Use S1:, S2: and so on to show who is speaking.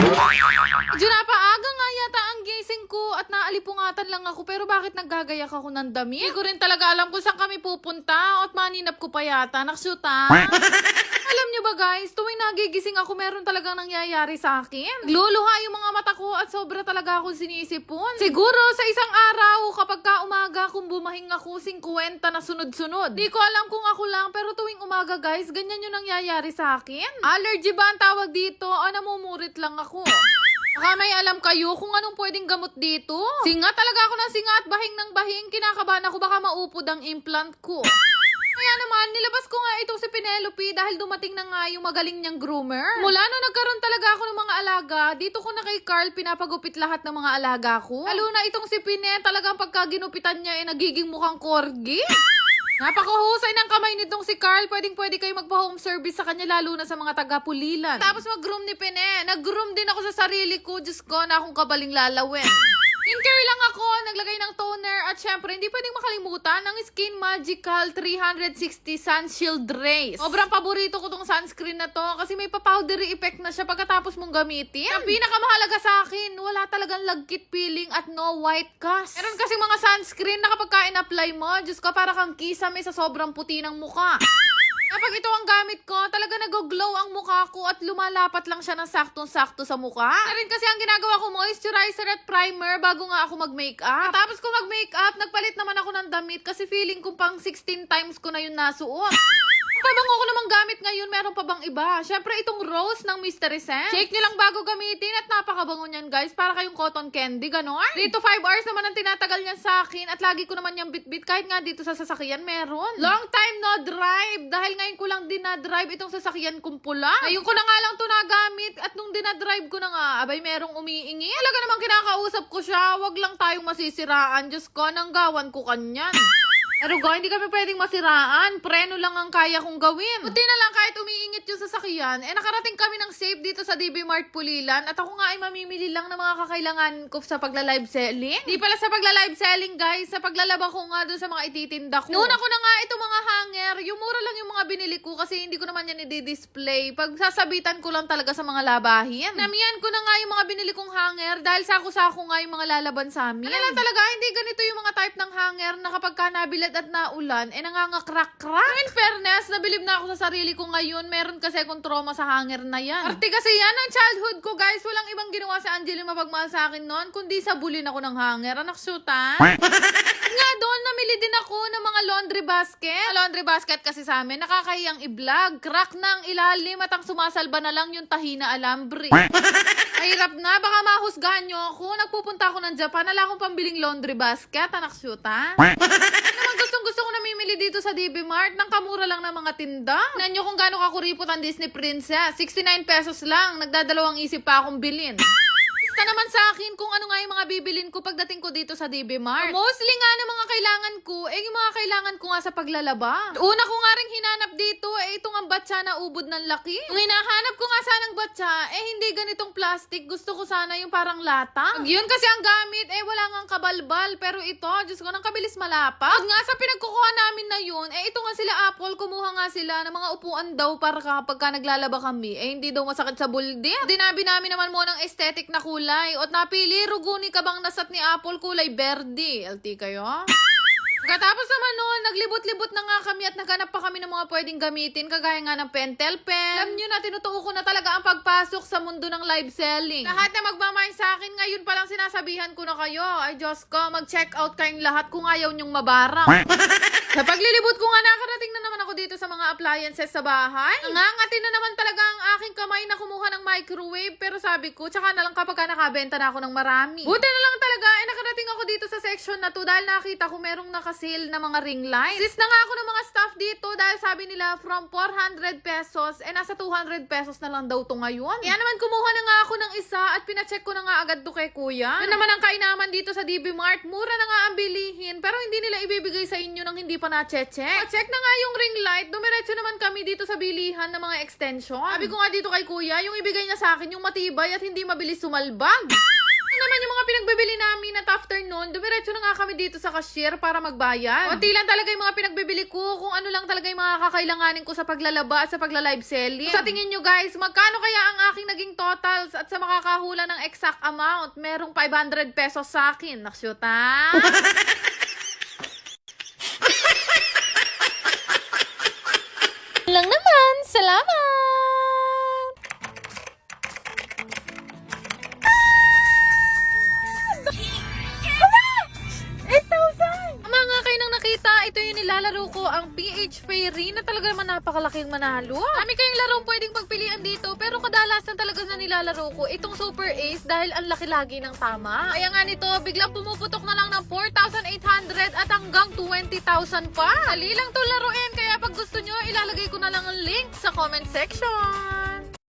S1: Medyo napaaga nga yata ang gising ko at naalipungatan lang ako, pero bakit naggagayak ako ng dami? Hindi ko rin talaga alam kung saan kami pupunta at maninap ko pa yata. Naksyuta. Alam nyo ba guys, tuwing nagigising ako, meron talagang nangyayari sa akin. Luluha yung mga mata ko at sobra talaga akong sinisipon. Siguro sa isang araw, kapag ka umaga, kung bumahing ako 50 na sunod-sunod. Di ko alam kung ako lang, pero tuwing umaga guys, ganyan yung nangyayari sa akin. Allergy ba ang tawag dito o namumurit lang ako? Baka may alam kayo kung anong pwedeng gamot dito. Singa talaga ako ng singa at bahing ng bahing. Kinakabahan ako baka maupod ang implant ko. Kaya naman, nilabas ko nga itong si Penelope dahil dumating na nga yung magaling niyang groomer. Mula no nagkaroon talaga ako ng mga alaga, dito ko na kay Carl pinapagupit lahat ng mga alaga ko. Lalo na itong si Pine, talagang pagka ginupitan niya nagiging mukhang corgi. Napakahusay ng kamay nitong si Carl. Pwedeng-pwede kayo magpa-home service sa kanya, lalo na sa mga taga-Pulilan. Tapos mag-groom ni Pine. Nag-groom din ako sa sarili ko. Diyos ko, na akong kabaling lalawin. Skincare lang ako, naglagay ng toner at syempre hindi pwedeng makalimutan ang Skin Magical 360 Sun Shield Rays. Sobrang paborito ko tong sunscreen na to kasi may pa-powdery effect na siya pagkatapos mong gamitin. Ang pinakamahalaga sa akin, wala talagang lagkit peeling at no white cast. Meron kasi mga sunscreen na kapag ka-in-apply mo, Diyos ko, para kang kisame sa sobrang puti ng mukha. Kapag ito ang gamit ko, talaga nag-glow ang mukha ko at lumalapat lang siya ng saktong-sakto sa mukha. Rin kasi ang ginagawa ko, moisturizer at primer bago nga ako mag-makeup. Tapos kung mag-makeup, nagpalit naman ako ng damit kasi feeling ko pang 16 times ko na yun nasuot. Pabango ko namang gamit ngayon, meron pa bang iba? Syempre itong rose ng Mystery Scent. Shake nyo lang bago gamitin at napakabango niyan guys. Para kayong cotton candy, ganon. 3 to 5 hours naman ang tinatagal niyan sa akin at lagi ko naman niyang bit-bit kahit nga dito sa sasakyan meron. Long time no drive. Dahil ngayon ko lang din na-drive itong sasakyan kong pula. Ngayon ko na nga lang ito nagamit at nung dinadrive ko na nga, abay merong umiingi. Talaga namang kinakausap ko siya. Wag lang tayong masisiraan. Diyos ko, nanggawan ko kanyan. Pero hindi kami pwedeng masiraan. Preno lang ang kaya kong gawin. Buti na lang kahit umiingit yung sasakyan. Nakarating kami ng safe dito sa DB Mart Pulilan. At ako nga ay mamimili lang ng mga kakailangan ko sa pagla-live selling. Di pala sa pagla-live selling guys. Sa paglalaba ko nga dun sa mga ititinda ko. Noon ako na nga itong mga hanger. Yung mura lang yung mga binili ko kasi hindi ko naman yan i-display. Pag sasabitan ko lang talaga sa mga labahin. Namiyan ko na nga yung mga binili kong hanger dahil sako-sako nga yung mga lalaban sa amin. Ano lang talaga, hindi ganito yung mga type ng hanger na kapag ka nabilad at naulan, nangangakrak-krak. In fairness, nabilib na ako sa sarili ko ngayon. Meron kasi akong trauma sa hanger na yan. Arte kasi yan ang childhood ko, guys. Walang ibang ginawa si Angeline mapagmahal sa akin noon, kundi sabulin ako ng hanger. Anak syuta. Nga doon, namili din ako ng mga laundry basket. Laundry basket kasi sa amin, nakakahiyang i-vlog. Crack na ang ilalim at ang sumasalba na lang yung tahina alambre. Mahirap na, baka mahusgahan nyo ako. Nagpupunta ako ng Japan, wala akong pambiling laundry basket. Anak syuta. Gusto ko namimili dito sa DB Mart. Nang kamura lang ng mga tinda. Tignan nyo kung gaano kakuripot ang Disney Princess. 69 pesos lang. Nagdadalawang isip pa akong bilhin. Basta naman sa akin kung ano nga yung mga bibilin ko pagdating ko dito sa DB Mart. Mostly nga ng mga kailangan ko, yung mga kailangan ko nga sa paglalaba. Una ko nga rin hinanap dito, ito nga batsa na ubod ng laki. Kung hinahanap ko nga sanang batsa, hindi ganitong plastic. Gusto ko sana yung parang lata. Pag yun kasi ang gamit, wala nga kabalbal. Pero ito, Diyos ko, nang kabilis malapak. Pag nga sa pinagkukuha namin na yun, ito nga sila Apple, kumuha nga sila ng mga upuan daw para kapag ka naglalaba kami, hindi daw masakit sa buldi. Dinabi namin naman mo ng aesthetic na kulay. At napili, ruguni ka bang nasat ni Apple kulay berde. LT kayo? Pagkatapos naman noon, naglibot-libot na nga kami at naghanap pa kami ng mga pwedeng gamitin, kagaya nga ng pentel pen. Alam nyo na, tinutuo ko na talaga ang pagpasok sa mundo ng live selling. Lahat na magmamain sa akin, ngayon pa lang sinasabihan ko na kayo. Ay Diyos ko, mag-check out kayong lahat kung ayaw nyong mabarang. Sa paglilibot ko nga, nakarating na naman ako dito sa mga appliances sa bahay. Nangangatin na naman talaga ang aking kamay na kumuha ng microwave. Pero sabi ko, tsaka na lang kapag nakabenta na ako ng marami. Buti na lang talaga, nakarating ako dito sa section na to dahil nakita ko merong nakasil na mga ring light. Sis na nga ako ng mga staff dito dahil sabi nila from 400 pesos, nasa 200 pesos na lang daw to ngayon. Kaya naman kumuha na nga ako ng isa at pinacheck ko na nga agad to kay kuya. Yun naman ang kainaman dito sa DB Mart. Mura na nga ang bilihin pero hindi nila ibibigay sa inyo nang hindi pa na-check. Check na nga yung ring light. Dumiretso naman kami dito sa bilihan ng mga extension. Sabi ko nga dito kay kuya, yung ibigay niya sa akin yung matibay at hindi mabilis sumalbag. Ano naman yung mga pinagbibili namin at after nun, dumiretso na nga kami dito sa cashier para magbayad. Kunti lang talaga yung mga pinagbibili ko, kung ano lang talaga yung mga kakailanganin ko sa paglalaba at sa pagla-live selling. Sa tingin nyo guys, magkano kaya ang aking naging total totals at sa makakahula ng exact amount, merong 500 pesos sa akin. Naksyuta? Lang naman. Salamat! Mga kayo nang nakita, ito yung nilalaro ko, ang PH Fairy na talaga naman napakalaking manalo. Kami kayong larong pwedeng pagpilian dito, pero kadalasan talaga na nilalaro ko itong Super Ace dahil ang laki lagi ng tama. Kaya nga nito, biglang pumuputok na lang ng 4,800 at hanggang 20,000 pa. Dali lang to laruin, kaya pag gusto nyo, ilalagay ko na lang ang link sa comment section.